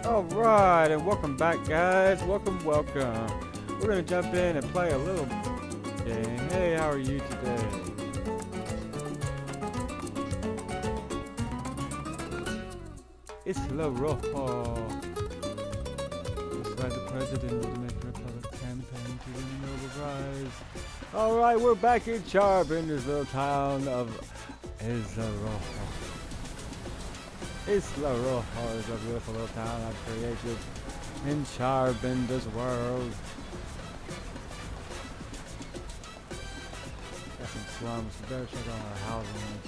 Alright, and welcome back, guys. Welcome, welcome. We're gonna jump in and play a little game. Hey, how are you today? It's La Rojo. Looks like the president will make a public campaign to win a Nobel Prize. Alright, we're back in Charbender's little town of Isla Rojo. Isla Rojo is a beautiful little town I've created in Charbender's world. Got some slums. We better check on our housing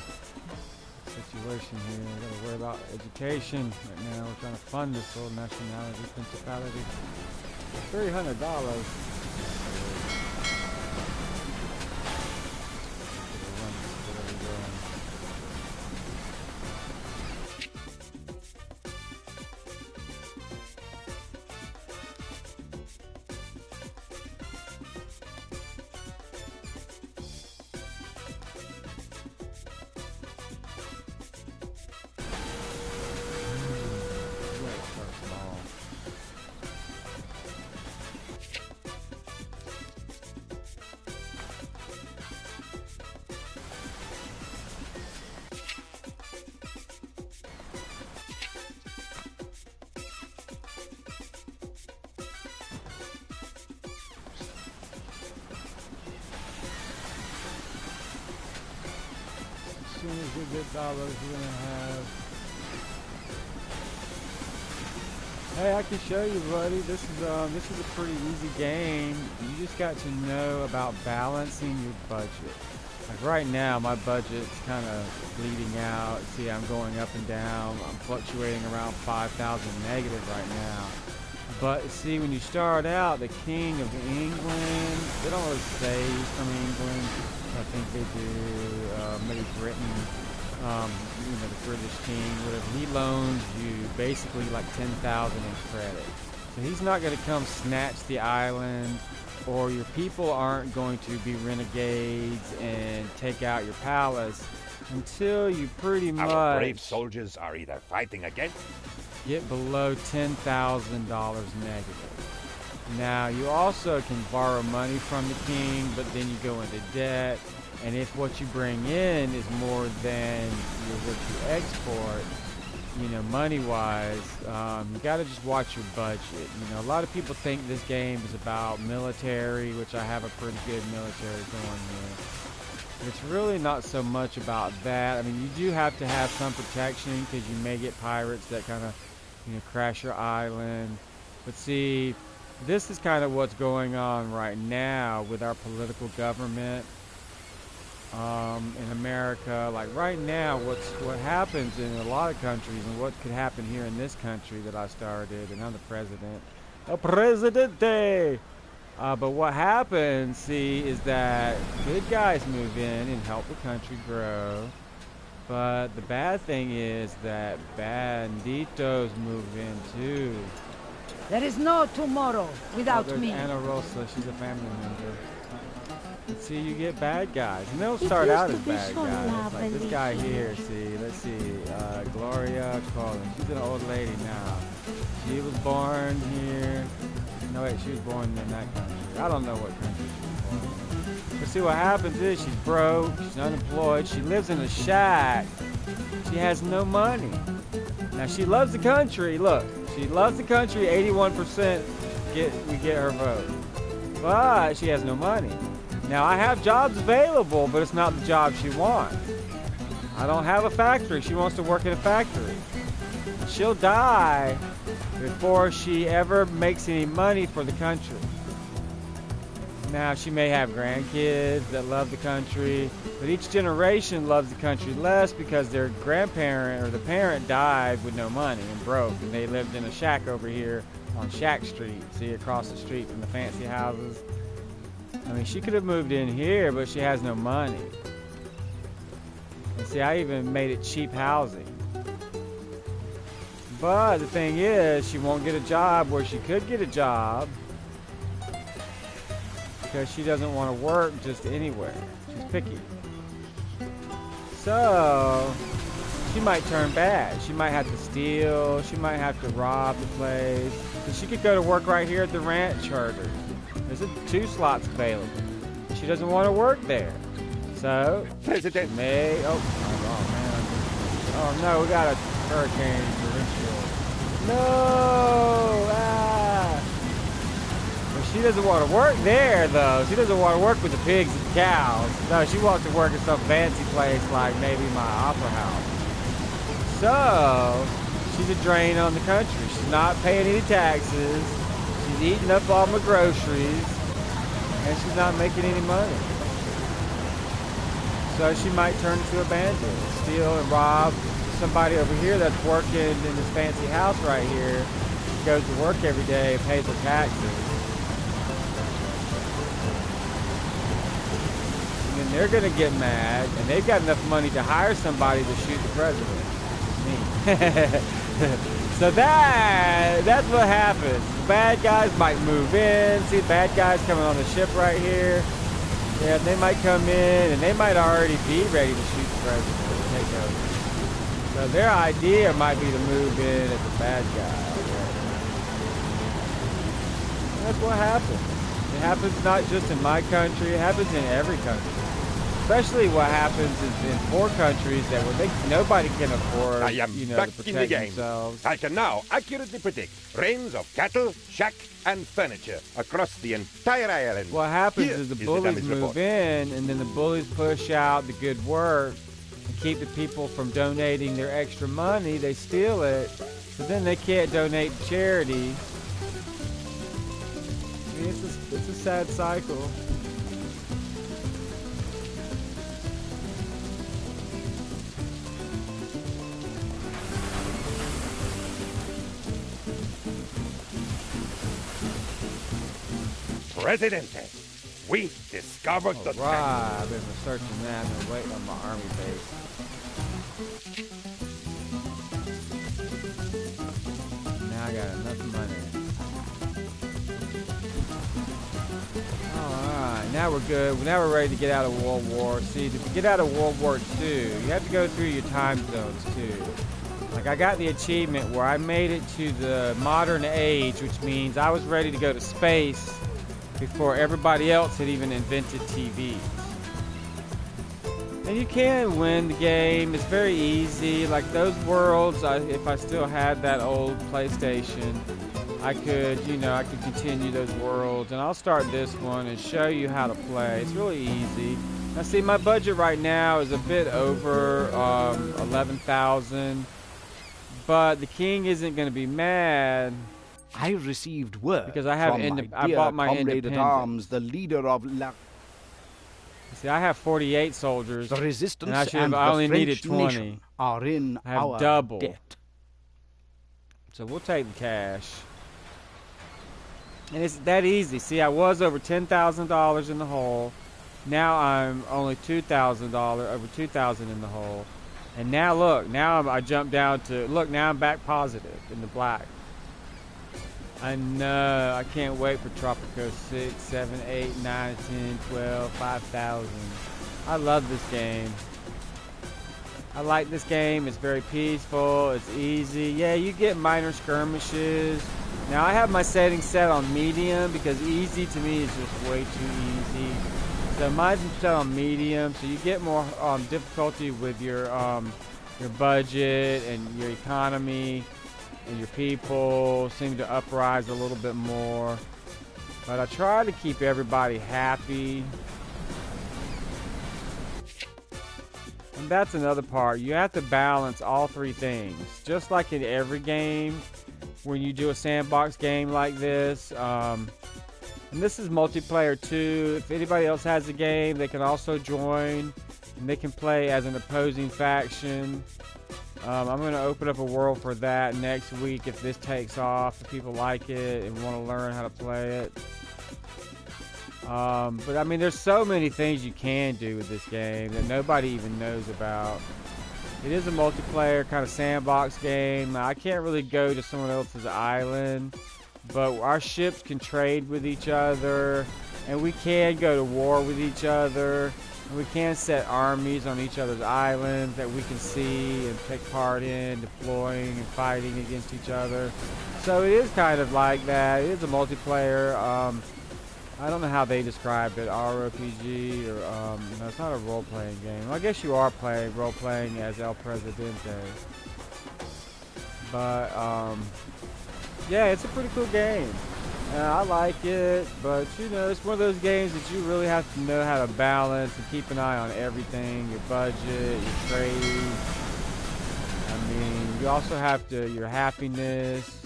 situation here. We gotta worry about education right now. We're trying to fund this little nationality principality. $300. As soon as we get dollars, we're gonna have. Hey, I can show you, buddy. This is a pretty easy game. You just got to know about balancing your budget. Like right now, my budget's kind of bleeding out. See, I'm going up and down. I'm fluctuating around 5,000 negative right now. But see, when you start out, the King of England, they don't really say he's from England. I think they do. Maybe Britain. The British king, whatever. He loans you basically like 10,000 in credit. So he's not going to come snatch the island, or your people aren't going to be renegades and take out your palace until you pretty much. Our brave soldiers are either fighting again. Get below $10,000 negative. Now, you also can borrow money from the king, but then you go into debt. And if what you bring in is more than what you export, money-wise, you got to just watch your budget. A lot of people think this game is about military, which I have a pretty good military going here. But it's really not so much about that. I mean, you do have to have some protection because you may get pirates that kind of, crash your island. But see, this is kind of what's going on right now with our political government. In America, like right now, what happens in a lot of countries, and what could happen here in this country that I started, and I'm the president, El Presidente. But what happens, see, is that good guys move in and help the country grow. But the bad thing is that banditos move in too. There is no tomorrow without me. Ana Rosa, she's a family member. And see, you get bad guys, and they'll start out as bad guys. Like this guy here, see, let's see, Gloria Colin. She's an old lady now. She was born here. No, wait, she was born in that country. I don't know what country she was born in. But see, what happens is she's broke, she's unemployed, she lives in a shack. She has no money. Now, she loves the country. Look, she loves the country. 81% we get her vote. But she has no money. Now, I have jobs available, but it's not the job she wants. I don't have a factory. She wants to work in a factory. She'll die before she ever makes any money for the country. Now, she may have grandkids that love the country, but each generation loves the country less because their grandparent or the parent died with no money and broke, and they lived in a shack over here on Shack Street, see, across the street from the fancy houses. I mean, she could have moved in here, but she has no money. And see, I even made it cheap housing. But the thing is, she won't get a job where she could get a job because she doesn't want to work just anywhere. She's picky. So, she might turn bad. She might have to steal. She might have to rob the place. But she could go to work right here at the ranch charter. There's 2 slots available. She doesn't want to work there. So, President. she may... Oh man. Oh, no, we got a hurricane torrential. No! Ah! Well, she doesn't want to work there, though. She doesn't want to work with the pigs and cows. No, she wants to work at some fancy place like maybe my opera house. So, she's a drain on the country. She's not paying any taxes. She's eating up all my groceries. And she's not making any money. So she might turn into a bandit, steal and rob somebody over here that's working in this fancy house right here. She goes to work every day and pays her taxes. And then they're going to get mad, and they've got enough money to hire somebody to shoot the president. Me. So that's what happens. The bad guys might move in. See the bad guys coming on the ship right here. Yeah, they might come in, and they might already be ready to shoot the president or take over. So their idea might be to move in as a bad guy. And that's what happens. It happens not just in my country, it happens in every country. Especially what happens is in poor countries that where nobody can afford, I am back to in the protect game. themselves. I can now accurately predict reigns of cattle, shack, and furniture across the entire island. What happens Here is the is bullies damage move report. in, and then the bullies push out the good work and keep the people from donating their extra money. They steal it, so then they can't donate to charity. I mean, it's a sad cycle. Presidente, we discovered the treasure. Right, I've been researching that and waiting on my army base. Now I got enough money. Alright, now we're good. Now we're ready to get out of World War. See, to get out of World War II, you have to go through your time zones too. Like I got the achievement where I made it to the modern age, which means I was ready to go to space before everybody else had even invented TVs. And you can win the game. It's very easy. Like those worlds, if I still had that old PlayStation, I could continue those worlds. And I'll start this one and show you how to play. It's really easy. Now see, my budget right now is a bit over 11,000, but the king isn't going to be mad. I received word because I have from I bought my comrade independence. at arms, the leader of La. See, I have 48 soldiers. The resistance and and I only the needed French 20. nation are in I have our double. debt. So we'll take the cash. And it's that easy. See, I was over $10,000 in the hole. Now I'm only $2,000, over $2,000 in the hole. And now look, I jumped down to, look, now I'm back positive in the black. I know, I can't wait for Tropico 6, 7, 8, 9, 10, 12, 5,000. I love this game. I like this game. It's very peaceful. It's easy. Yeah, you get minor skirmishes. Now I have my settings set on medium because easy to me is just way too easy. So mine's set on medium, so you get more difficulty with your budget and your economy. And your people seem to uprise a little bit more. But I try to keep everybody happy. And that's another part. You have to balance all three things. Just like in every game, when you do a sandbox game like this. And this is multiplayer too. If anybody else has a game, they can also join. And they can play as an opposing faction. I'm going to open up a world for that next week if this takes off, if people like it and want to learn how to play it. But I mean, there's so many things you can do with this game that nobody even knows about. It is a multiplayer kind of sandbox game. I can't really go to someone else's island, but our ships can trade with each other, and we can go to war with each other. And we can set armies on each other's islands that we can see and take part in, deploying and fighting against each other. So it is kind of like that. It is a multiplayer. I don't know how they describe it, RPG or no, it's not a role-playing game. Well, I guess you are role-playing as El Presidente. But yeah, it's a pretty cool game. I like it, but you know, it's one of those games that you really have to know how to balance and keep an eye on everything, your budget, your trade. I mean, you also have to, your happiness.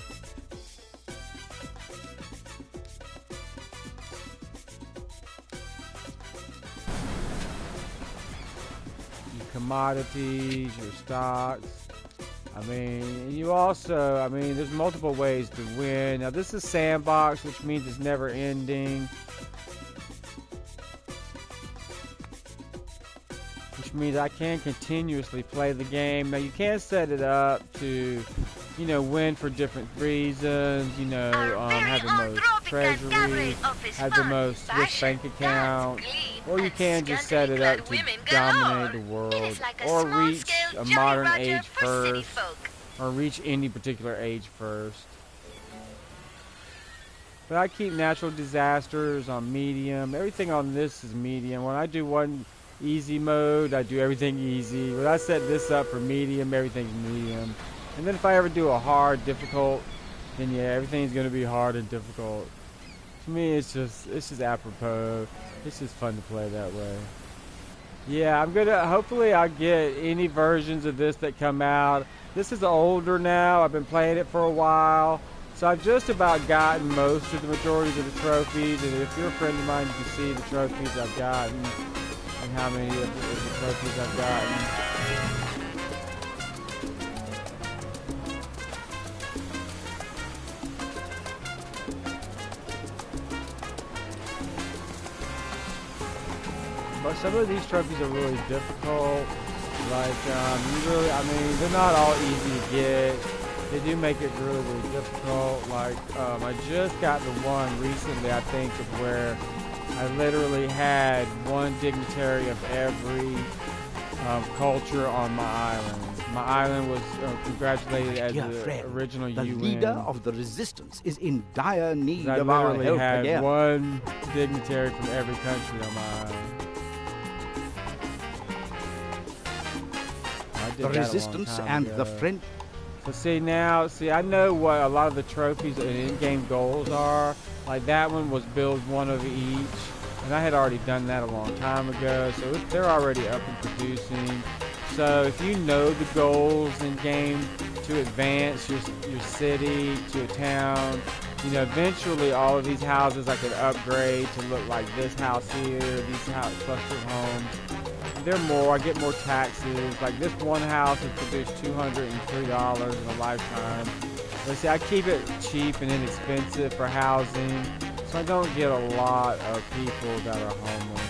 Your commodities, your stocks. I mean, you also, I mean, there's multiple ways to win. Now, this is sandbox, which means it's never ending. Which means I can continuously play the game. Now, you can set it up to, you know, win for different reasons. You know, have the most treasury, have the most Swiss bank account. Or you can just set it up to dominate the world. Or reach a modern age first. Or reach any particular age first. But I keep natural disasters on medium. Everything on this is medium. When I do one easy mode, I do everything easy. When I set this up for medium, everything's medium. And then if I ever do a hard, difficult, then yeah, everything's gonna be hard and difficult. To me, it's just apropos. It's just fun to play that way. Yeah, I'm gonna, hopefully I'll get any versions of this that come out. This is older now. I've been playing it for a while. So I've just about gotten most of the majority of the trophies. And if you're a friend of mine, you can see the trophies I've gotten and how many of the trophies I've gotten. But some of these trophies are really difficult. Like, you really, I mean, they're not all easy to get. They do make it really, really difficult. Like, I just got the one recently, I think, of where I literally had one dignitary of every culture on my island. My island was congratulated as Dear the friend, original the UN. leader of the resistance is in dire need I of our literally help had again. one dignitary from every country on my island. The resistance and the French. So see now, I know what a lot of the trophies and in-game goals are. Like that one was build one of each, and I had already done that a long time ago. So they're already up and producing. So if you know the goals in game to advance your city to a town, you know, eventually all of these houses I could upgrade to look like this house here, these clustered homes. They're more, I get more taxes. Like this one house has produced $203 in a lifetime. But see, I keep it cheap and inexpensive for housing, so I don't get a lot of people that are homeless.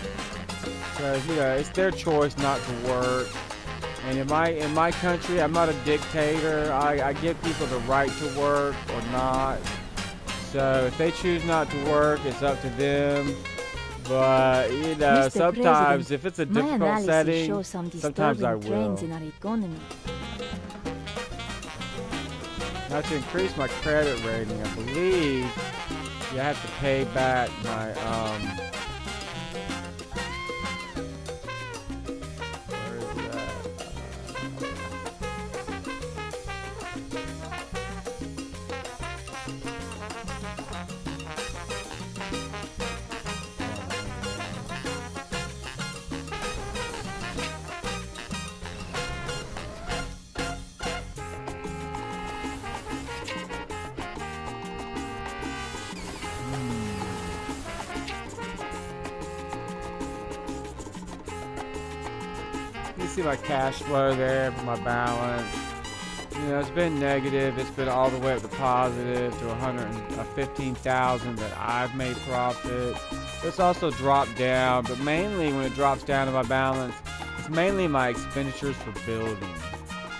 Because, you know, it's their choice not to work. And in my country, I'm not a dictator. I give people the right to work or not. So if they choose not to work, it's up to them. But, you know, Mr. sometimes President, if it's a my difficult analysis setting, shows some sometimes I disturbing will. trends in our economy. Now to increase my credit rating, I believe you have to pay back my, where is that? You see my cash flow there for my balance. You know, it's been negative. It's been all the way up to positive to 115,000 that I've made profit. It's also dropped down, but mainly when it drops down to my balance, it's mainly my expenditures for building.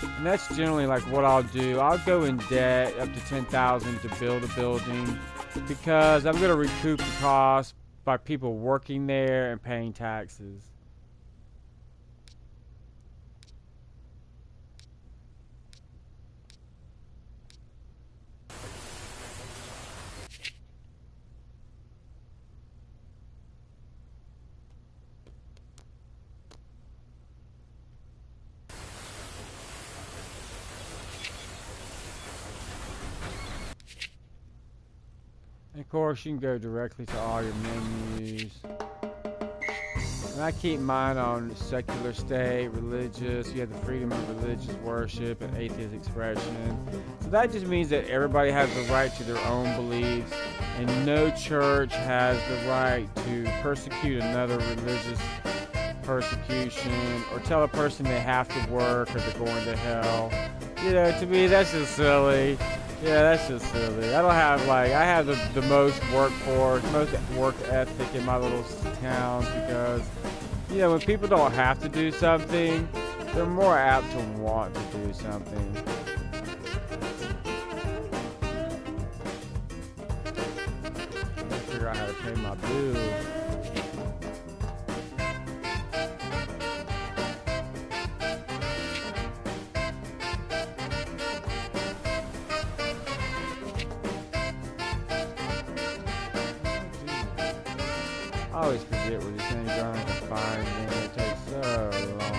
And that's generally like what I'll do. I'll go in debt up to 10,000 to build a building because I'm going to recoup the cost by people working there and paying taxes. And of course, you can go directly to all your menus. And I keep mine on secular state, religious. You have the freedom of religious worship and atheist expression. So that just means that everybody has the right to their own beliefs, and no church has the right to persecute another religious persecution or tell a person they have to work or they're going to hell. You know, to me, that's just silly. Yeah, that's just silly. I don't have, like, I have the most workforce, most work ethic in my little town because, you know, when people don't have to do something, they're more apt to want to do something. I gotta figure out how to pay my bills. I always forget where these things are. I can find them. It takes so long.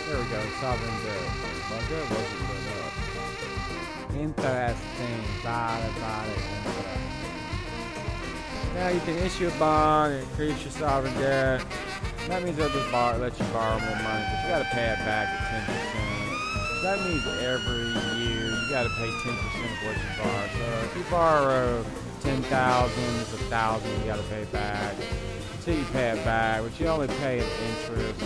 There we go, Charbender. Bugger wasn't put up. Interesting. Vale, interesting. Now you can issue a bond and increase your sovereign debt. That means they'll just let you borrow more money, but you gotta pay it back at 10%. That means every year you gotta pay 10% of what you borrow. So if you borrow 10,000, it's 1,000 you gotta pay back. Until you pay it back, but you only pay in interest.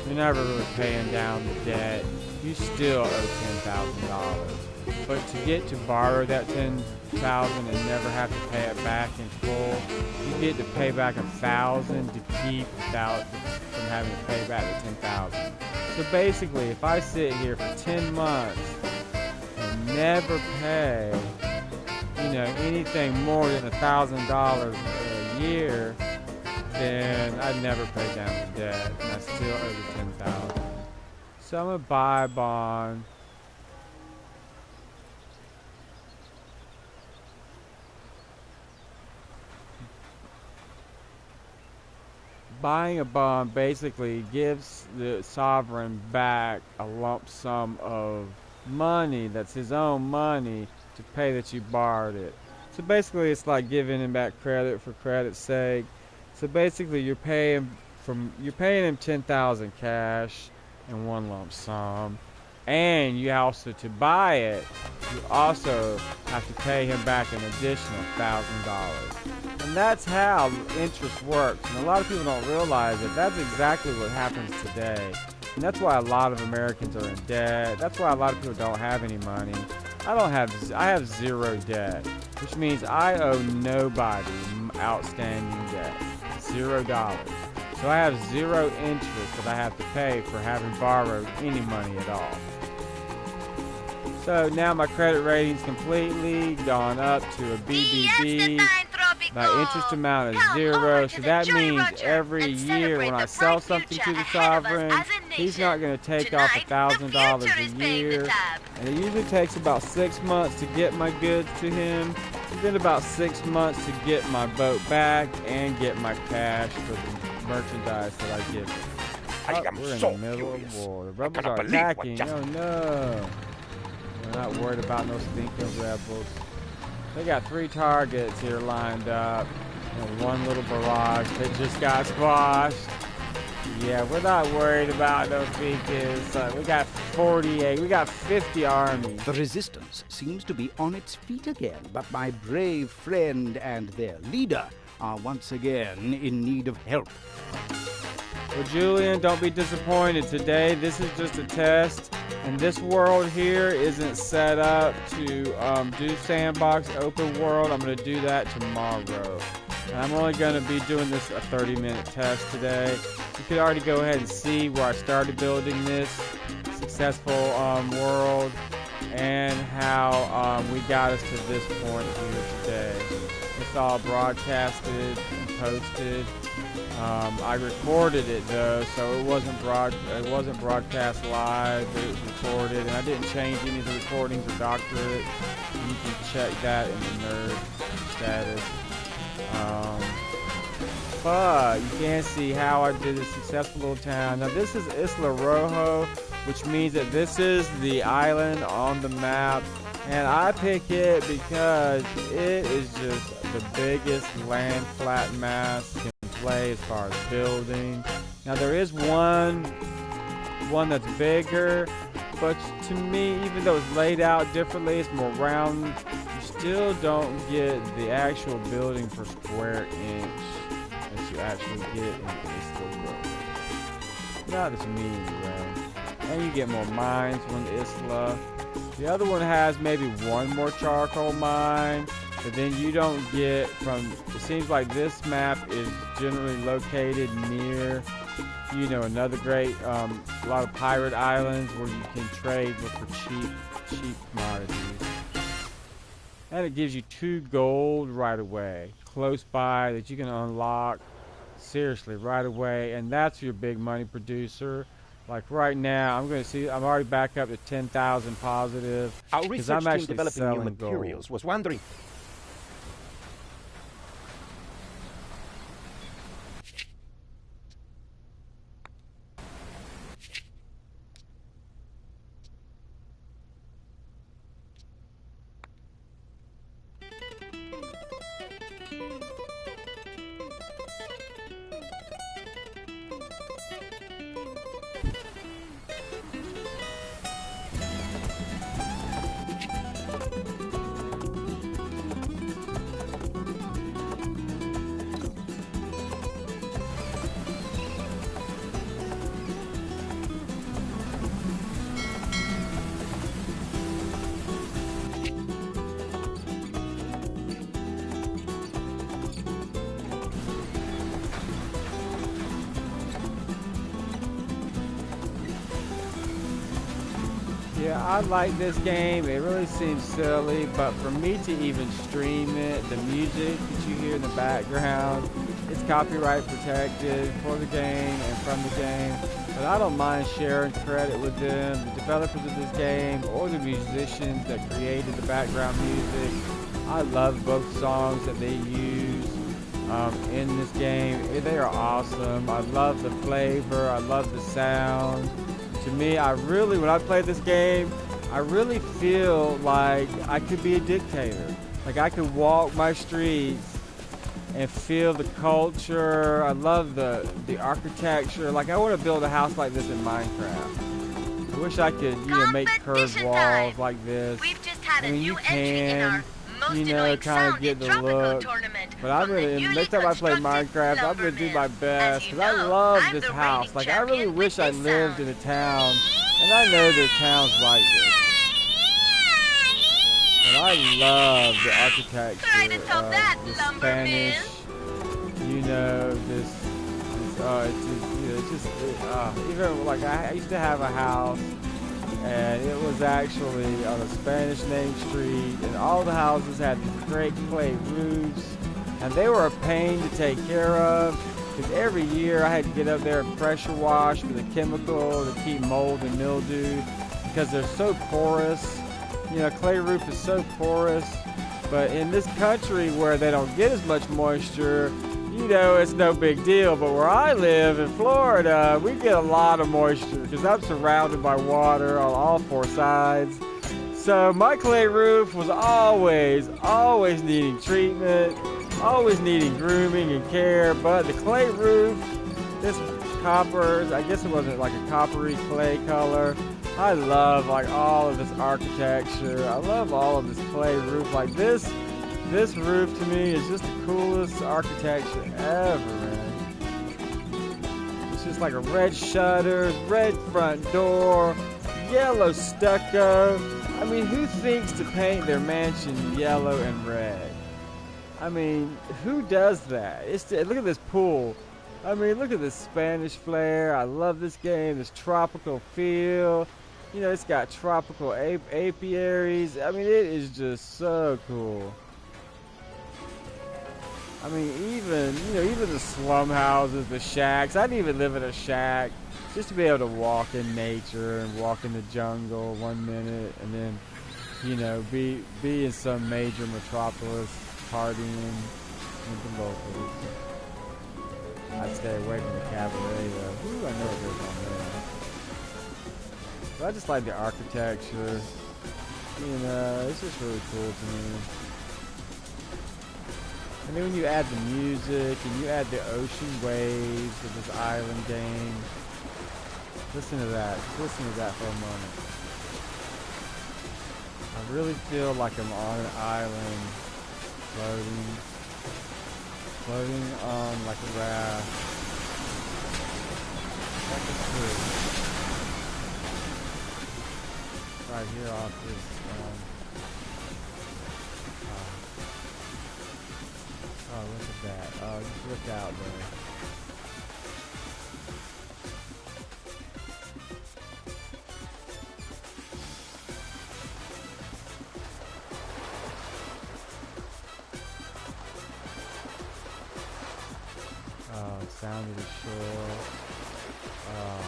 You're never really paying down the debt. You still owe $10,000. But to get to borrow that $10,000 and never have to pay it back in full, you get to pay back 1,000 to keep without from having to pay back the 10,000. So basically, if I sit here for 10 months and never pay, you know, anything more than $1,000 a year, then I'd never pay down the debt, and I still owe the 10,000. So I'm gonna buy a bond. Buying a bond basically gives the sovereign back a lump sum of money that's his own money to pay that you borrowed it. So basically, it's like giving him back credit for credit's sake. So basically, you're paying him 10,000 cash in one lump sum, and you also, to buy it, you also have to pay him back an additional $1,000. And that's how interest works. And a lot of people don't realize that that's exactly what happens today. And that's why a lot of Americans are in debt. That's why a lot of people don't have any money. I have zero debt, which means I owe nobody outstanding debt. $0. So I have zero interest that I have to pay for having borrowed any money at all. So now my credit rating's completely gone up to a BBB. My interest amount is 0. So that means every year when I sell something to the sovereign, he's not going to take off $1,000 a year. And it usually takes about 6 months to get my goods to him. And then about 6 months to get my boat back and get my cash for the merchandise that I give him. We're in the middle of war. The rebels are attacking. Oh no. We're not worried about no stinking rebels. They got 3 targets here lined up. And 1 little barrage that just got squashed. Yeah, we're not worried about those beacons. We got 48, we got 50 armies. The resistance seems to be on its feet again, but my brave friend and their leader are once again in need of help. Well, Julian, don't be disappointed today. This is just a test, and this world here isn't set up to do sandbox open world. I'm going to do that tomorrow. And I'm only going to be doing this a 30-minute test today. You could already go ahead and see where I started building this successful world. and how we got us to this point here today. It's all broadcasted and posted. I recorded it though, so it wasn't broadcast live, but it was recorded, and I didn't change any of the recordings or doctor it. You can check that in the nerd status. But you can see how I did a successful little town. Now this is Isla Rojo, which means that this is the island on the map, and I pick it because it is just the biggest land flat mass you can play as far as building. Now there is one that's bigger, but to me, even though it's laid out differently, it's more round, you still don't get the actual building per square inch that you actually get in Isla Rojo. Not as me anyway. And you get more mines on Isla. The other one has maybe one more charcoal mine, but then you don't get from, it seems like this map is generally located near, you know, another great, a lot of pirate islands where you can trade for cheap commodities. And it gives you 2 gold right away, close by, that you can unlock, seriously, right away, and that's your big money producer. Like right now, I'm already back up to 10,000 positive. Our research I'm team actually developing new selling materials gold. was wondering. Yeah, I like this game. It really seems silly, but for me to even stream it, the music that you hear in the background, it's copyright protected for the game and from the game. But I don't mind sharing credit with them, the developers of this game, or the musicians that created the background music. I love both songs that they use in this game. They are awesome. I love the flavor. I love the sound. To me, when I play this game, I really feel like I could be a dictator. Like I could walk my streets and feel the culture. I love the architecture. Like I want to build a house like this in Minecraft. I wish I could, make curved walls like this. We've just had I mean, a new you entry in our can, most annoying kind of sound get in the Tropico look. tournament. But I'm gonna, next time I play Minecraft, I'm gonna do my best, because I love this house. Like, I really wish I lived in a town, and I know there are towns like this. But I love the architecture of the Spanish, even like I used to have a house, and it was actually on a Spanish named street, and all the houses had these great clay roofs, and they were a pain to take care of, because every year I had to get up there and pressure wash with a chemical to keep mold and mildew, because they're so porous. Clay roof is so porous, but in this country where they don't get as much moisture, it's no big deal. But where I live in Florida, we get a lot of moisture because I'm surrounded by water on all 4 sides. So my clay roof was always needing treatment, always needing grooming and care. But the clay roof, this copper, I guess it wasn't like a coppery clay color. I love like all of this architecture. I love all of this clay roof. Like this roof to me is just the coolest architecture ever, man. It's just like a red shutters, red front door, yellow stucco. I mean, who thinks to paint their mansion yellow and red? I mean, who does that? Look at this pool. I mean, look at this Spanish flair. I love this game, this tropical feel. You know, it's got tropical apiaries. I mean, it is just so cool. I mean, even, you know, even the slum houses, the shacks. I'd even live in a shack just to be able to walk in nature and walk in the jungle 1 minute and then, you know, be in some major metropolis partying with the locals. I'd stay away from the cabaret though. Ooh, I know it goes on there. But I just like the architecture. You know, it's just really cool to me. And then when you add the music and you add the ocean waves of this island game, listen to that. Just listen to that for a moment. I really feel like I'm on an island, floating on like a raft. Like a tree. Right here off this. Oh, look at that. Oh, just look out there. Oh, sound of the shore. Oh.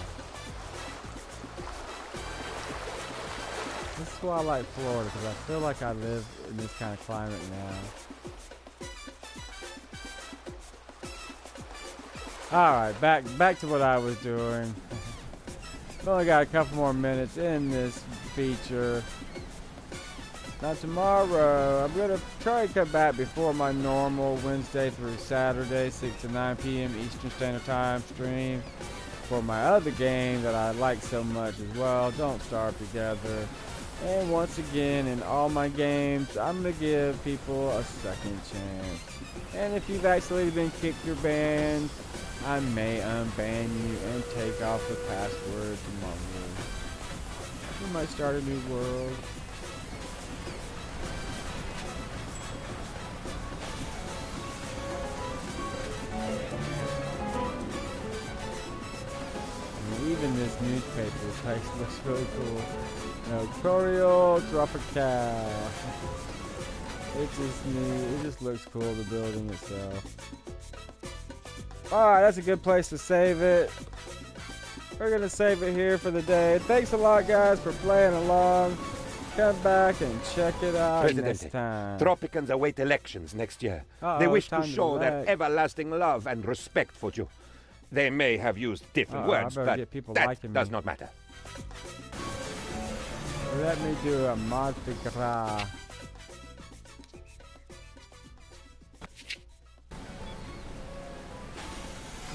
This is why I like Florida, because I feel like I live in this kind of climate now. Alright, back to what I was doing. I've only got a couple more minutes in this feature. Now tomorrow, I'm going to try to come back before my normal Wednesday through Saturday, 6 to 9 p.m. Eastern Standard Time stream for my other game that I like so much as well, Don't Starve Together. And once again, in all my games, I'm going to give people a second chance. And if you've actually been kicked or banned, I may unban you and take off the password tomorrow. We might start a new world. And even this newspaper place looks really cool. No, Corio Tropical. It's just neat. It just looks cool, the building itself. Alright, that's a good place to save it. We're going to save it here for the day. Thanks a lot, guys, for playing along. Come back and check it out next time. Tropicans await elections next year. They wish to show their everlasting love and respect for you. They may have used different words, but that does not matter. Let me do a Mardi Gras.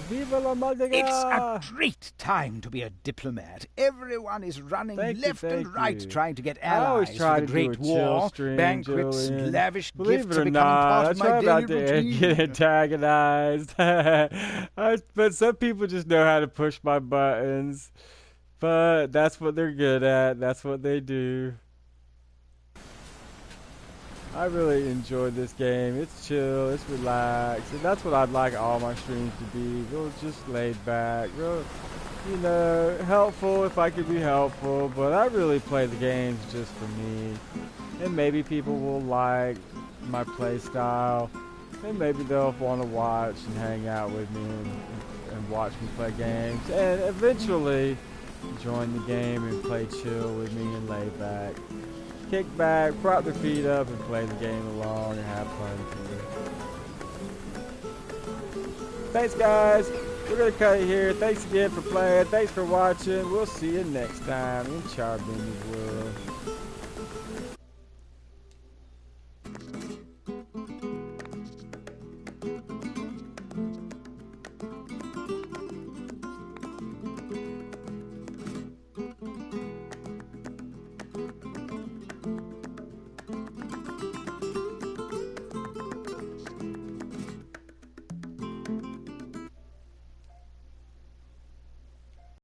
Viva la Mardi Gras! It's a great time to be a diplomat. Everyone is running left and right trying to get allies for the Great War. Banquets, Julian. lavish Believe gifts it are or becoming not, part of my daily routine. Get antagonized. But some people just know how to push my buttons. But that's what they're good at. That's what they do. I really enjoyed this game. It's chill, it's relaxed, and that's what I'd like all my streams to be. Real just laid back, real, you know, helpful if I could be helpful, but I really play the games just for me. And maybe people will like my play style, and maybe they'll want to watch and hang out with me and watch me play games, and eventually join the game and play chill with me and lay back. Kick back, prop their feet up, and play the game along and have fun too. Thanks, guys. We're going to cut it here. Thanks again for playing. Thanks for watching. We'll see you next time in Charbender's World.